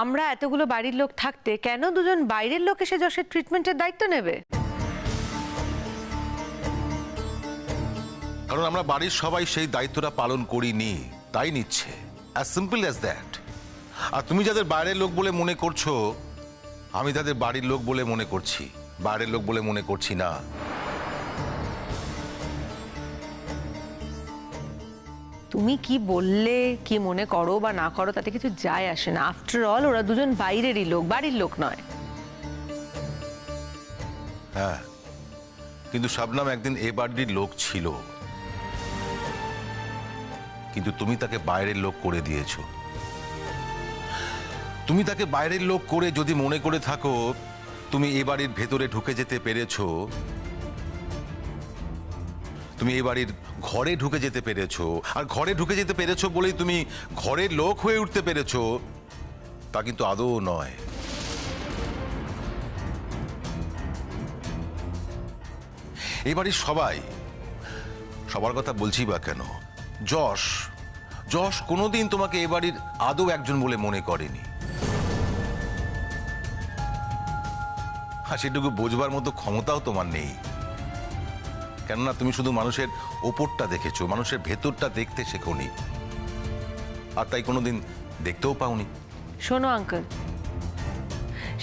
আমরা এতগুলো বাড়ির লোক থাকতে কেন দুজন বাইরের লোক এসে যশের ট্রিটমেন্টের দায়িত্ব নেবে? কারণ আমরা বাড়ির সবাই সেই দায়িত্বটা পালন করিনি, তাই নিচ্ছে। As simple as that. আর তুমি যাদের বাইরের লোক বলে মনে করছো, আমি তাদের বাড়ির লোক বলে মনে করছি, বাইরের লোক বলে মনে করছি না। তুমি কি বললে, কি মনে করো বা না করো, তাতে কিছু যায় আসে না। আফটার অল ওরা দুজন বাইরেরই লোক, বাড়ির লোক নয়। হ্যাঁ, কিন্তু শবনম একদিন এ বাড়ির লোক ছিল, কিন্তু তুমি তাকে বাইরের লোক করে দিয়েছো। তুমি তাকে বাইরের লোক করে যদি মনে করে থাকো তুমি এ বাড়ির ভেতরে ঢুকে যেতে পেরেছো, তুমি এ বাড়ির ঘরে ঢুকে যেতে পেরেছো, আর ঘরে ঢুকে যেতে পেরেছো বলেই তুমি ঘরের লোক হয়ে উঠতে পেরেছো, তা কিন্তু আদৌ নয়। এ বাড়ির সবার কথা বলছি বা কেন, যশ কোনোদিন তোমাকে এ বাড়ির আদৌ একজন বলে মনে করেনি। আর সেটুকু বোঝবার মতো ক্ষমতাও তোমার নেই, কেননা তুমি শুধু মানুষের ওপরটা দেখেছো, মানুষের ভেতরটা দেখতে শেখোনি, আর তাই কোনোদিন দেখতেও পাওনি। শোনো আঙ্কেল,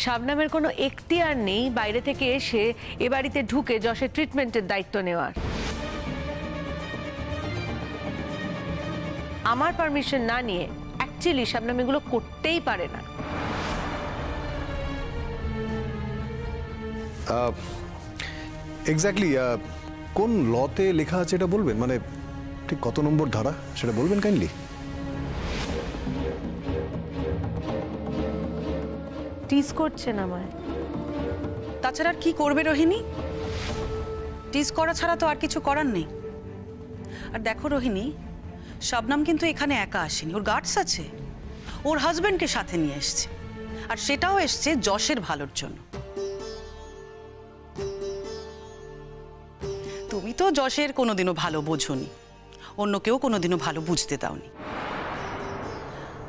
শবনমের কোনো এখতিয়ার নেই বাইরে থেকে এসে এ বাড়িতে ঢুকে যশের ট্রিটমেন্টের দায়িত্ব নেওয়ার। আমার পারমিশন না নিয়ে অ্যাকচুয়ালি শবনম এগুলো করতেই পারে না। এক্স্যাক্টলি কোন লতে লেখা আছে এটা বলবেন? মানে ঠিক কত নম্বর ধারা সেটা বলবেন কাইন্ডলি। টিজ করছেন আমায়। তাছাড়া আর কি করবে রোহিণী? টিজ করা ছাড়া তো আর কিছু করার নেই। আর দেখো রোহিণী, শবনম কিন্তু এখানে একা আসেনি, ওর গার্ডস আছে, ওর হাজবেন্ডকে সাথে নিয়ে এসছে, আর সেটাও এসছে যশের ভালোর জন্য। তুমি তো যশের কোনোদিনও ভালো বোঝোনি, অন্যকেও কোনোদিনও ভালো বুঝতে দাওনি,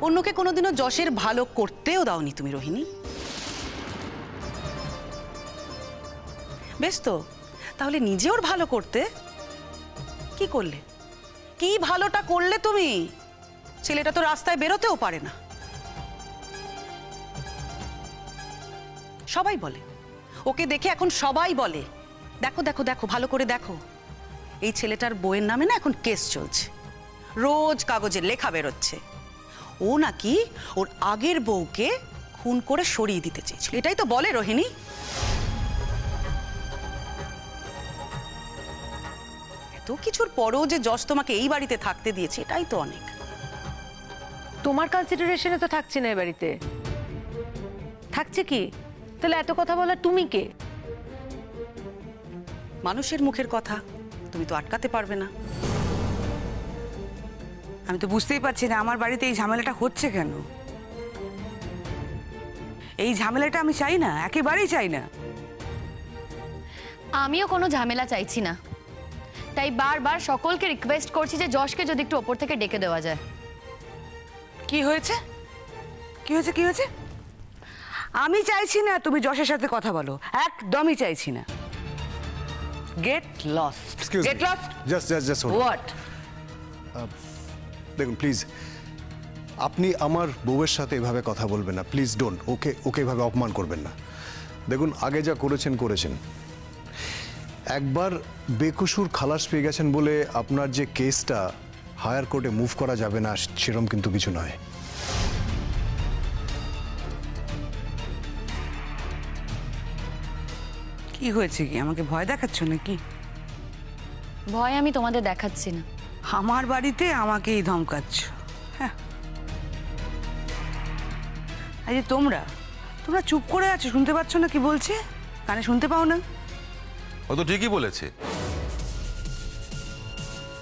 অন্যকে কোনোদিনও যশের ভালো করতেও দাওনি তুমি রোহিণী। বেশ তো, তাহলে নিজে ওর ভালো করতে কি করলে? কি ভালোটা করলে তুমি? ছেলেটা তো রাস্তায় বেরোতেও পারে না। সবাই বলে, ওকে দেখে এখন সবাই বলে, দেখো দেখো দেখো, ভালো করে দেখো, এই ছেলেটার বউয়ের নামে না এখন কেস চলছে, রোজ কাগজে লেখা বেরোচ্ছে, ও নাকি ওর আগের বউকে খুন করে সরিয়ে দিতে চেয়েছিল। এটাই তো বলে রোহিণী। এত কিছুর পরও যে যশ তোমাকে এই বাড়িতে থাকতে দিয়েছে, এটাই তো অনেক। তোমার কনসিডারেশনে তো থাকছে না এ বাড়িতে, থাকছে কি? তাহলে এত কথা বলা তুমি কে? মানুষের মুখের কথা তুমি তো আটকাতে পারবে না। আমি তো বুঝতেই পারছি না আমার বাড়িতে এই ঝামেলাটা হচ্ছে কেন। এই ঝামেলাটা আমি চাই না, একেবারেই চাই না। আমিও কোনো ঝামেলা চাইছি না, তাই বারবার সকলকে রিকোয়েস্ট করছি যে যশকে যদি একটু ওপর থেকে ডেকে দেওয়া যায়। কি হয়েছে? কি হয়েছে? কি হয়েছে? আমি চাইছি না তুমি যশের সাথে কথা বলো, একদমই চাইছি না। Get lost, get lost. Just what? দেখুন প্লিজ, আপনি আমার বউয়ের সাথে এভাবে কথা বলবেন না, প্লিজ ডোন্ট। ওকে এভাবে অপমান করবেন না। দেখুন, আগে যা করেছেন, একবার বেকসুর খালাস পেয়ে গেছেন বলে আপনার যে কেসটা হায়ার কোর্টে মুভ করা যাবে না সেরকম কিন্তু কিছু নয়। কি হয়েছে? কি আমাকে ভয় দেখাচ্ছ নাকি? ভয় আমি তোমাদের দেখাচ্ছি না। আমার বাড়িতে আমাকেই ধমকাচ্ছ? হ্যাঁ, এই যে তোমরা চুপ করে আছো, শুনতে পাচ্ছ না কি বলছে? কানে শুনতে পাও না? ও তো ঠিকই বলেছে।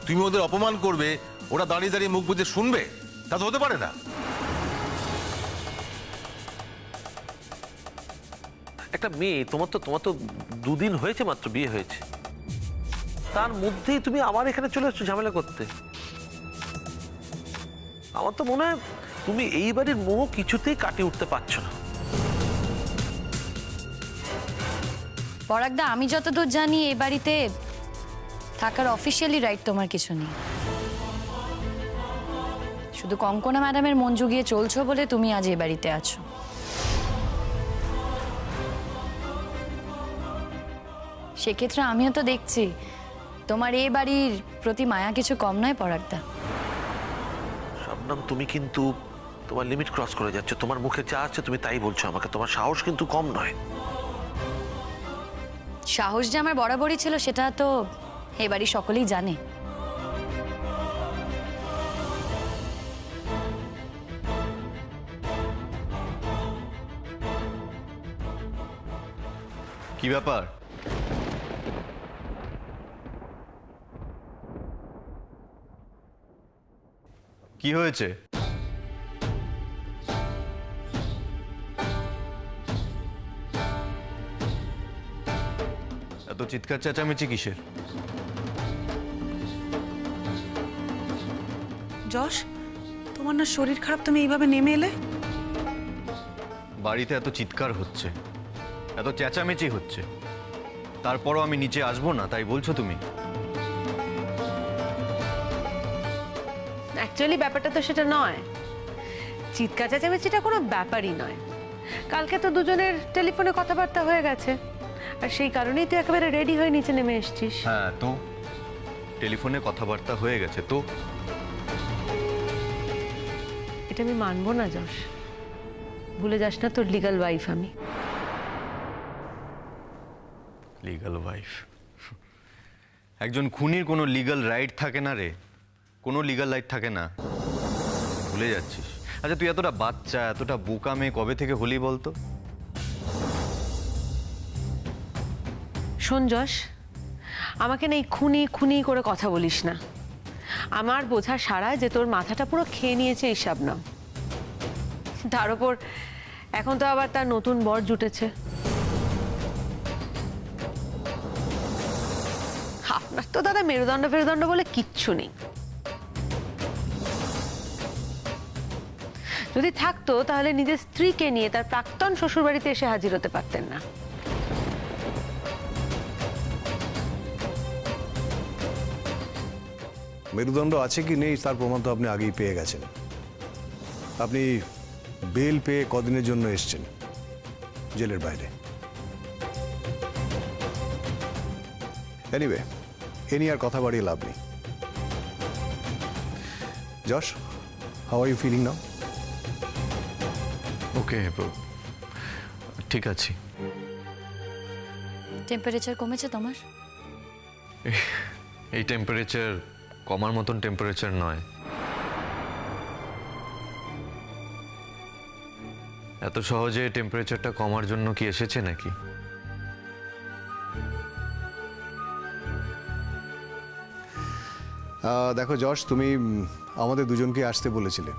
তুমি ওদের অপমান করবে, ওরা দাঁড়িয়ে দাঁড়িয়ে মুখ বুজে শুনবে, তা তো হতে পারে না। একটা মেয়ে, তোমার তো দুদিন হয়েছে মাত্র বিয়ে হয়েছে, তার মধ্যেই তুমি আবার এখানে চলে এসছো ঝামেলা করতে। আমার তো মনে হয় তুমি এই বাড়ির মোহ কিছুতেই কাটিয়ে উঠতে পারছো না। পরাগদা, আমি যতদূর জানি এই বাড়িতে থাকার অফিসিয়ালি রাইট তোমার কিছু নেই। শুধু কঙ্কনা ম্যাডামের মন জুগিয়ে চলছো বলে তুমি আজ এই বাড়িতে আছো। সেক্ষেত্রে আমিও তো দেখছি তোমার এই বাড়ির প্রতি মায়া কিছু কম নয় পরাগদা। শবনম, তুমি কিন্তু তোমার লিমিট ক্রস করে যাচ্ছ। তোমার মুখে যা আছে তুমি তাই বলছো আমাকে। তোমার সাহস কিন্তু কম নয়। সাহস যে আমার বরাবরই ছিল সেটা তো এই বাড়ির সকলেই জানে। কি ব্যাপার? কি হয়েছে? এত চিৎকার চেঁচামেচি কিসের? যশ, তোমার না শরীর খারাপ, তুমি এইভাবে নেমে এলে? বাড়িতে এত চিৎকার হচ্ছে, এত চেঁচামেচি হচ্ছে, তারপরও আমি নিচে আসবো না তাই বলছো তুমি? অ্যাকচুয়ালি ব্যাপারটা তো সেটা নয়। চিৎকার চেঁচামেচিটা কোনো ব্যাপারই নয়। কালকে তো দুজনের টেলিফোনে কথাবার্তা হয়ে গেছে, আর সেই কারণেই তুই একেবারে রেডি হয়ে নিচে নেমে এসছিস। হ্যাঁ, তো টেলিফোনে কথাবার্তা হয়ে গেছে তো? এটা আমি মানবো না যশ। ভুলে যাস না তোর লিগ্যাল ওয়াইফ আমি। Legal wife? একজন খুনির কোনো লিগ্যাল রাইট থাকে না রে, কোনো লিগ্যাল রাইট থাকে না, ভুলে যাচ্ছিস। আচ্ছা, তুই এতটা বাচ্চা, এতটা বোকা মেয়ে কবে থেকে হলি বলতো? শোন যশ, আমাকে না এই খুনি খুনি করে কথা বলিস না। আমার বোঝা সারা যে তোর মাথাটা পুরো খেয়ে নিয়েছে এই শবনম। তার উপর এখন তো আবার তার নতুন বর জুটেছে। আপনার তো দাদা মেরুদণ্ড ফেরুদণ্ড বলে কিচ্ছু নেই। যদি থাকতো তাহলে নিজের স্ত্রীকে নিয়ে তার প্রাক্তন শ্বশুরবাড়িতে এসে হাজির হতে পারতেন না। মেরুদণ্ড আছে কি নেই তার প্রমাণ তো আপনি আগেই পেয়ে গেছেন। আপনি বেল পেয়ে কদিনের জন্য এসেছেন জেলের বাইরে। এনিওয়ে, এ নিয়ে আর কথা বাড়িয়ে লাভ নেই। Yash, how are you feeling now? Okay, ঠিক আছে। টেম্পারেচার কমেছে তোমার? এই টেম্পারেচার কমার মতন টেম্পারেচার নয়। এত সহজে টেম্পারেচারটা কমার জন্য কি এসেছে নাকি? দেখো যশ, তুমি আমাদের দুজনকে আসতে বলেছিলে।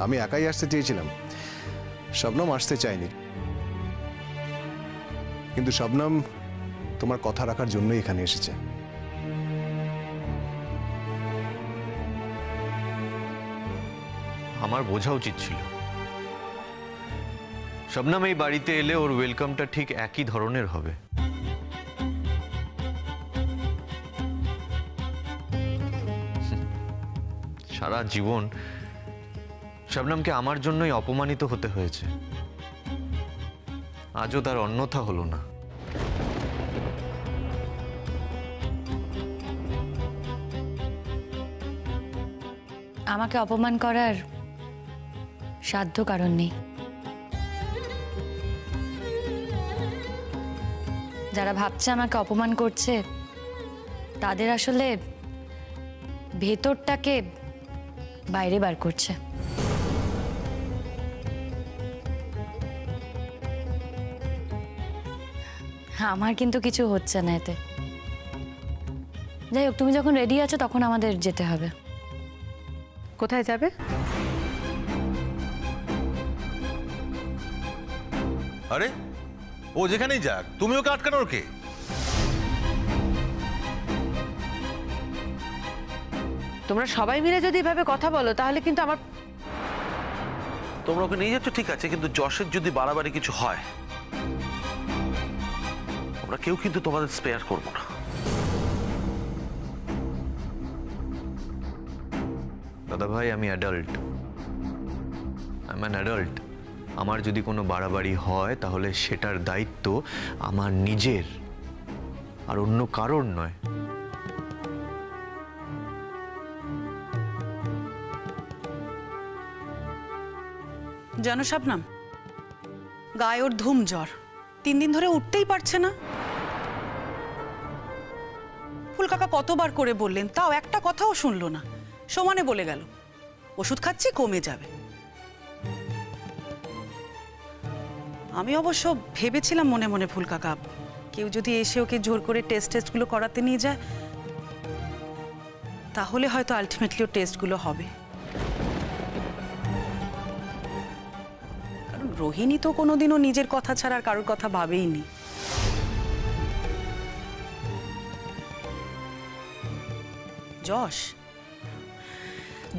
আমি একাই আসতে চেয়েছিলাম, শবনম আসতে চাইনি। কিন্তু শবনম তোমার কথা রাখার জন্যই এখানে এসেছে। আমার বোঝা উচিত ছিল। শবনম এই বাড়িতে এলে ওর ওয়েলকামটা ঠিক একই ধরনের হবে। সারা জীবন শবনমকে আমার জন্যই অপমানিত হতে হয়েছে, আজও তার অন্যথা হলো না। আমাকে অপমান করার সাধ্য কারণ নেই। যারা ভাবছে আমাকে অপমান করছে তাদের আসলে ভেতরটাকে বাইরে বার করছে। আমার কিন্তু কিছু হচ্ছে না এতে। যাই হোক, তুমি যখন রেডি আছো তখন আমাদের যেতে হবে। কোথায় যাবে? আরে ও যেখানেই যাক, তুমি ওকে আটকানোর কে? তোমরা সবাই মিলে যদি এভাবে কথা বলো তাহলে কিন্তু আমার তোমরা ওকে নিয়ে যাচ্ছ ঠিক আছে, কিন্তু যশের যদি বাড়াবাড়ি কিছু হয় আমরা কেউ কিন্তু তোমাদের স্পেয়ার করবো না। দাদা ভাই, আমি adult, I am an adult. আমার যদি কোনো বাড়াবাড়ি হয় তাহলে সেটার দায়িত্ব আমার নিজের, আর অন্য কারোর নয়। জানো শবনম, গায়ে ওর ধুম জ্বর, 3 দিন ধরে উঠতেই পারছে না। ফুল কাকা কতবার করে বললেন, তাও একটা কথাও শুনলো না, সমানে বলে গেল ওষুধ খাচ্ছি কমে যাবে। আমি অবশ্য ভেবেছিলাম মনে মনে ফুল কাকা, কেউ যদি এসে ওকে জোর করে টেস্টগুলো করাতে নিয়ে যায় তাহলে হয়তো আলটিমেটলি ও টেস্টগুলো হবে। কারণ রোহিণী তো কোনোদিনও নিজের কথা ছাড়া আর কারোর কথা ভাবেইনি।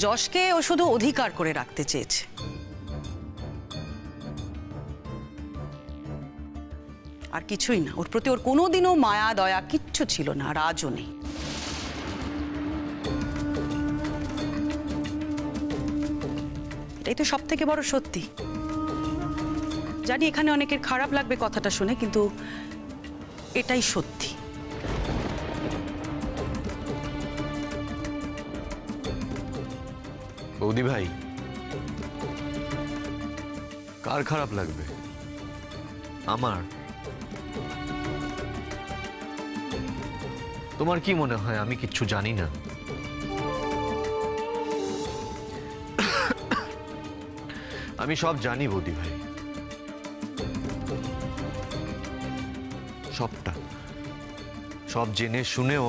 যশকে ও শুধু অধিকার করে রাখতে চেয়েছে। আর কিছুই না, ওর প্রতি ওর কোনোদিনও মায়া দয়া কিচ্ছু ছিল না, আর আজও নেই। এটাই তো সব থেকে বড় সত্যি। জানি এখানে অনেকের খারাপ লাগবে কথাটা শুনে, কিন্তু এটাই সত্যি। বৌদি ভাই, কার খারাপ লাগবে? আমার? তোমার কি মনে হয় আমি কিচ্ছু জানি না? আমি সব জানি বৌদি ভাই, সবটা। সব জেনে শুনেও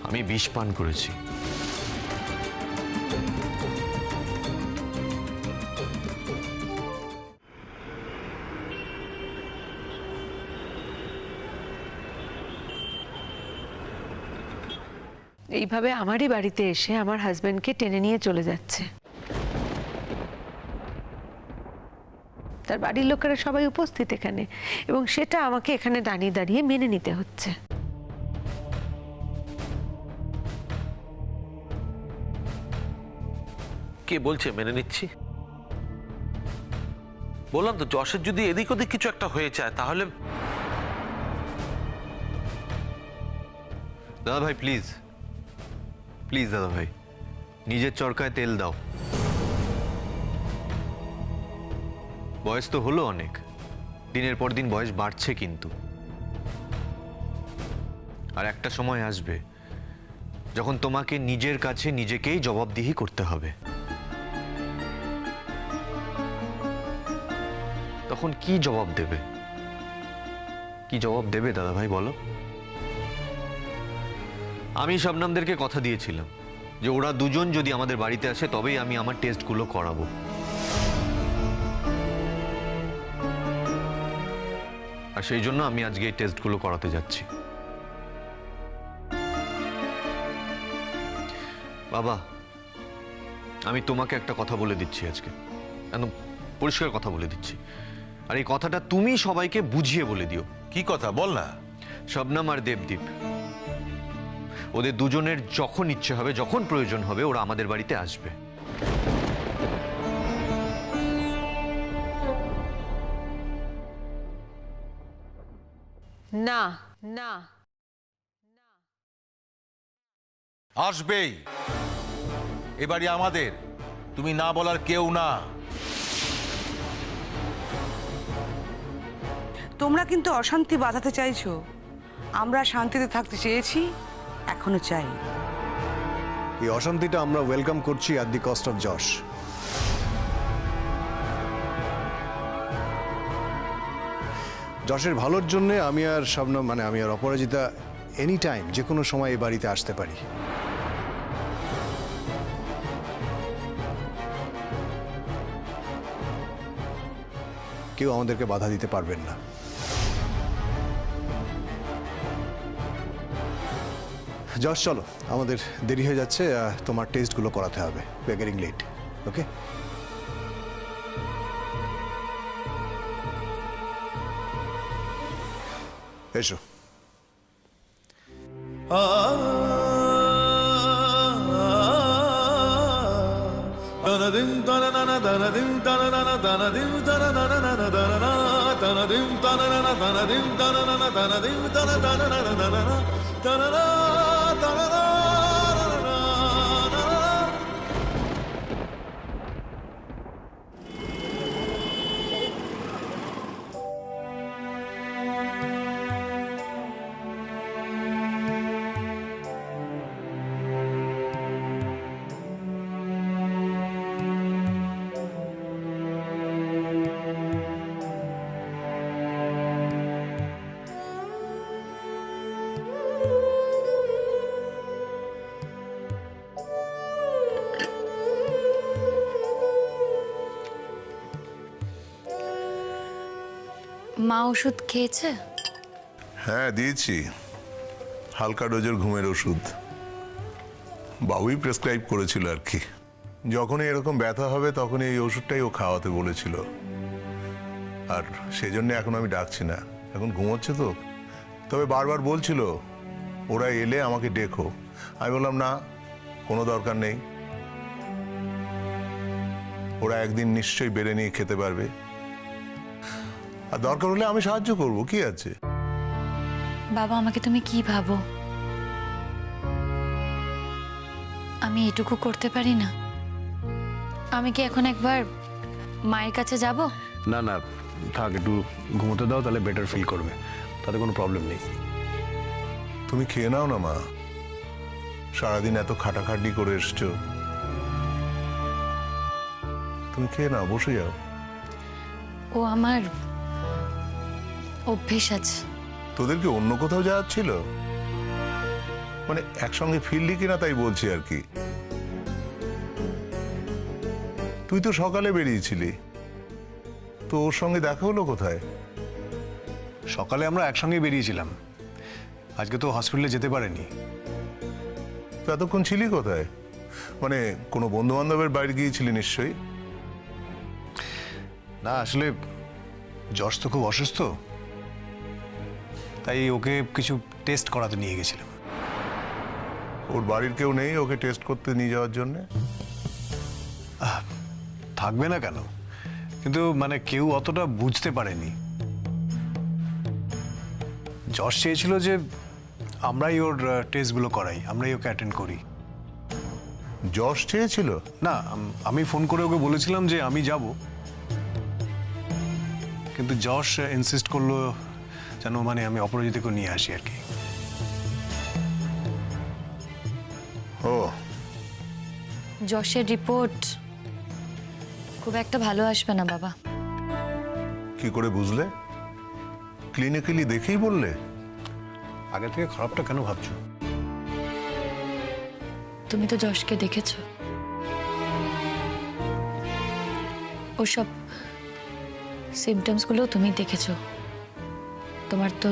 আমি বিষ পান করেছি। এইভাবে আমারই বাড়িতে এসে আমার হাজবেন্ডকে টেনে নিয়ে চলে যাচ্ছে। তার বাড়ির লোকেরা সবাই উপস্থিত এখানে, এবং সেটা আমাকে এখানে দাঁড়িয়ে দাঁড়িয়ে মেনে নিতে হচ্ছে। কে বলছে মেনে নিচ্ছি? বললাম তো, যশের যদি এদিক ওদিক কিছু একটা হয়ে যায় তাহলে। দাদা ভাই প্লিজ, প্লিজ দাদা ভাই, নিজের চরকায় তেল দাও। বয়স তো হলো অনেক, দিনের পর দিন বয়স বাড়ছে, কিন্তু আর একটা সময় আসবে যখন তোমাকে নিজের কাছে নিজেকেই জবাবদিহি করতে হবে। তখন কি জবাব দেবে? কি জবাব দেবে দাদা ভাই বলো? আমি শবনমদেরকে কথা দিয়েছিলাম যে ওরা দুজন যদি আমাদের বাড়িতে আসে তবেই আমি আমার টেস্টগুলো করাবো। আর সেই জন্য আমি আজকে এই টেস্টগুলো করাতে যাচ্ছি। বাবা, আমি তোমাকে একটা কথা বলে দিচ্ছি আজকে, একদম পরিষ্কার কথা বলে দিচ্ছি, আর এই কথাটা তুমি সবাইকে বুঝিয়ে বলে দিও। কি কথা বল না। শবনম আর দেবদীপ, ওদের দুজনের যখন ইচ্ছে হবে, যখন প্রয়োজন হবে, ওরা আমাদের বাড়িতে আসবে। না না, আসবেই। এ বাড়ি আমাদের, তুমি না বলার কেউ না। তোমরা কিন্তু অশান্তি বাঁধাতে চাইছো। আমরা শান্তিতে থাকতে চেয়েছি, এখনো চাই। এই অশান্তিটা আমরা ওয়েলকাম করছি অ্যাট দি কস্ট অফ যশ। যশের ভালোর জন্য আমি আর শবনম, মানে আমি আর অপরাজিতা এনি টাইম, যে কোনো সময় এই বাড়িতে আসতে পারি। কেউ আমাদেরকে বাধা দিতে পারবেন না। যশ চলো, আমাদের দেরি হয়ে যাচ্ছে, তোমার টেস্টগুলো করাতে হবে, উই আর গেটিং লেট। ওকে, এসো। মা ওষুধ খেয়েছে? হ্যাঁ দিয়েছি, হালকা ডোজের ঘুমের ওষুধ। বাবুই প্রেসক্রাইব করেছিল আর কি। যখনই এরকম ব্যথা হবে তখনই এই ওষুধটাই ও খাওয়াতে বলেছিল, আর সেজন্য এখন আমি ডাকছি না, এখন ঘুমোচ্ছে তো। তবে বারবার বলছিল ওরা এলে আমাকে ডেকো। আমি বললাম না, কোনো দরকার নেই, ওরা একদিন নিশ্চয়ই বেড়ে নিয়ে খেতে পারবে, আর দরকার হলে আমি সাহায্য করব, কি আছে। বাবা, আমাকে তুমি কি ভাবো? আমি এটুকু করতে পারি না? আমি কি এখন একবার মায়ের কাছে যাব? না না, থাক, একটু ঘুমোতে দাও, তাহলে বেটার ফিল করবে, তাতে কোনো প্রবলেম নেই। তুমি খেয়ে নাও না মা, সারাদিন এত খাটাখাটি করে এসছো, তুমি খেয়ে নাও, বসে যাও। ও আমার অভ্যেস আছে। তোদের কি অন্য কোথাও যাওয়ার ছিল? মানে একসঙ্গে ফিরলি কিনা তাই বলছি আর কি। তুই তো সকালে বেরিয়েছিলি, তো ওর সঙ্গে দেখা হলো কোথায়? সকালে আমরা একসঙ্গে বেরিয়েছিলাম, আজকে তো হসপিটালে যেতে পারেনি। তো এতক্ষণ ছিলি কোথায়? মানে কোনো বন্ধু বান্ধবের বাড়ি গিয়েছিলি নিশ্চয়ই। না, আসলে যশ তো খুব অসুস্থ, তাই ওকে কিছু টেস্ট করাতে নিয়ে গেছিলাম। ওর বাড়ির কেউ নেই ওকে টেস্ট করতে নিয়ে যাওয়ার জন্যে? থাকবে না কেন, কিন্তু মানে কেউ অতটা বুঝতে পারেনি। যশ চেয়েছিল যে আমরাই ওর টেস্টগুলো করাই, আমরাই ওকে অ্যাটেন্ড করি। যশ চেয়েছিল? না, আমি ফোন করে ওকে বলেছিলাম যে আমি যাব, কিন্তু যশ ইনসিস্ট করলো যেন মানে আমি অপরাজিতাকে নিয়ে আসি আর কি। ও, যশের রিপোর্ট খুব একটা ভালো আসবে না বাবা। কি করে বুঝলে? ক্লিনিক্যালি দেখেই বললে? আগে থেকে খারাপটা কেন ভাবছো? তুমি তো যশকে দেখেছো, ওসব সিমটমসগুলো তুমি দেখেছো, তোমার তো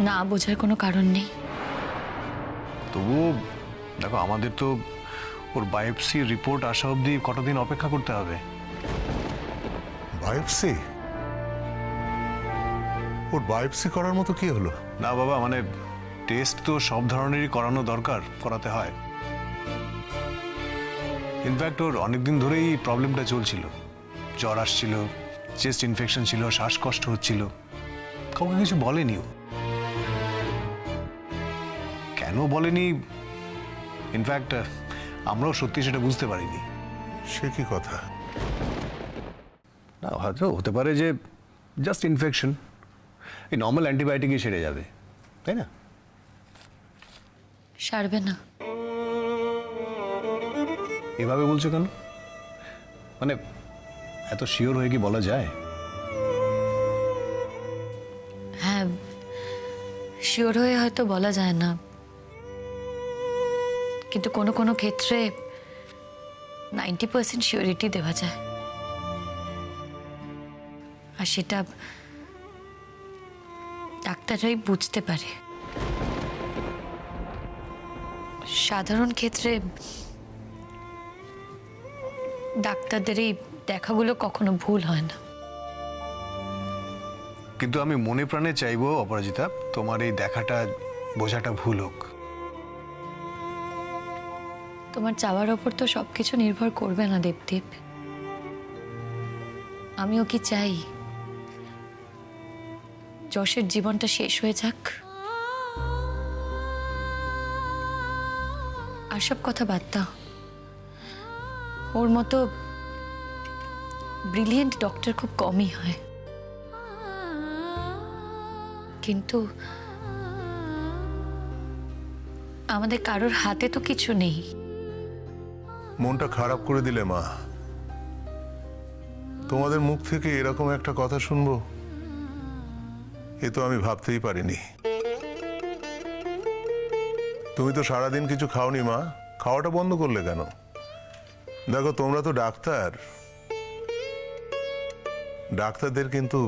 না বোঝার কোনো কারণ নেই। তবুও দেখো, আমাদের তো ওর বায়োপসি রিপোর্ট আসা অবধি কটা দিন অপেক্ষা করতে হবে। বায়োপসি? ওর বায়োপসি করার মতো কি হলো? না বাবা, মানে টেস্ট তো সব ধরনেরই করানো দরকার, করাতে হয়। ইনফ্যাক্ট ওর অনেকদিন ধরেই প্রবলেমটা চলছিল, জ্বর আসছিল, চেস্ট ইনফেকশন ছিল, শ্বাসকষ্ট হচ্ছিল, কাউকে কিছু বলেনি ও। কেন বলেনি, ইনফ্যাক্ট আমরাও সত্যি সেটা বুঝতে পারিনি। সে কি কথা? না, হয়তো হতে পারে যে জাস্ট ইনফেকশন, এই নর্মাল অ্যান্টিবায়োটিকই সেরে যাবে, তাই না? সারবে না। এভাবে বলছো কেন? মানে এত শিওর হয়ে কি বলা যায়? হ্যাঁ, শিওর হয়ে হয়তো বলা যায় না, কিন্তু কোনো কোনো ক্ষেত্রে 90% শিওরিটি দেওয়া যায়, আর সেটা ডাক্তাররাই বুঝতে পারে। সাধারণ ক্ষেত্রে ডাক্তারদের এই দেখাগুলো কখনো ভুল হয় না। কিন্তু আমি মনে প্রাণে চাইবো অপরাজিতা, তোমার এই দেখাটা বোঝাটা ভুল হোক। তোমার চাওয়ার ওপর তো সবকিছু নির্ভর করবে না দেবদীপ। আমিও কি চাই যশের জীবনটা শেষ হয়ে যাক? আর সব কথা বাদ দাও। ওর মতো ব্রিলিয়েন্ট ডক্টর খুব কমই হয়, কিন্তু আমাদের কারোর হাতে তো কিছু নেই। মনটা খারাপ করে দিলে মা। তোমাদের মুখ থেকে এরকম একটা কথা শুনবো এ তো আমি ভাবতেই পারিনি। তুমি তো সারাদিন কিছু খাওনি মা, খাওয়াটা বন্ধ করলে কেন? দেখো তোমরা তো ডাক্তার, ডাক্তারদের কিন্তু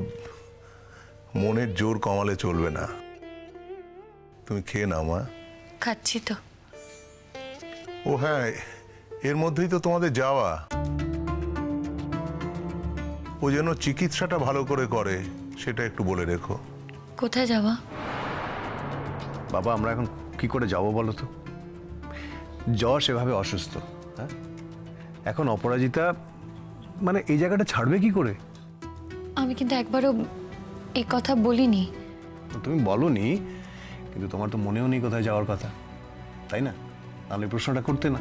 মনের জোর কমালে চলবে না। তুমি খেয়ে নাও মা। খাচ্ছি তো। ও হ্যাঁ, এর মধ্যেই তো তোমাদের যাওয়া। ও যেন চিকিৎসাটা ভালো করে করে সেটা একটু বলে রেখো। কোথায় যাওয়া? বাবা আমরা এখন কি করে যাব বলো তো? যশ এভাবে অসুস্থ, হ্যাঁ, এখন অপরাজিতা মানে এই জায়গাটা ছাড়বে কি করে? আমি কিন্তু একবারও এই কথা বলিনি। তুমি বলনি, কিন্তু তোমার তো মনেও নেই কোথায় যাওয়ার কথা, তাই না? তাহলে প্রশ্নটা করতে না।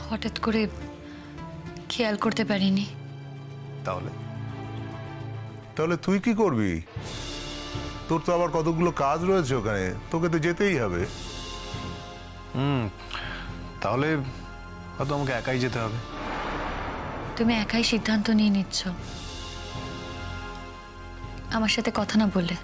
হঠাৎ করে খেয়াল করতে পারিনি। তাহলে তাহলে তুই কি করবি? তোর তো আবার কতগুলো কাজ রয়েছে ওখানে, তোকে তো যেতেই হবে। তাহলে হয়তো আমাকে একাই যেতে হবে। তুমি একাই সিদ্ধান্ত নিয়ে নিচ্ছ আমার সাথে কথা না বলে।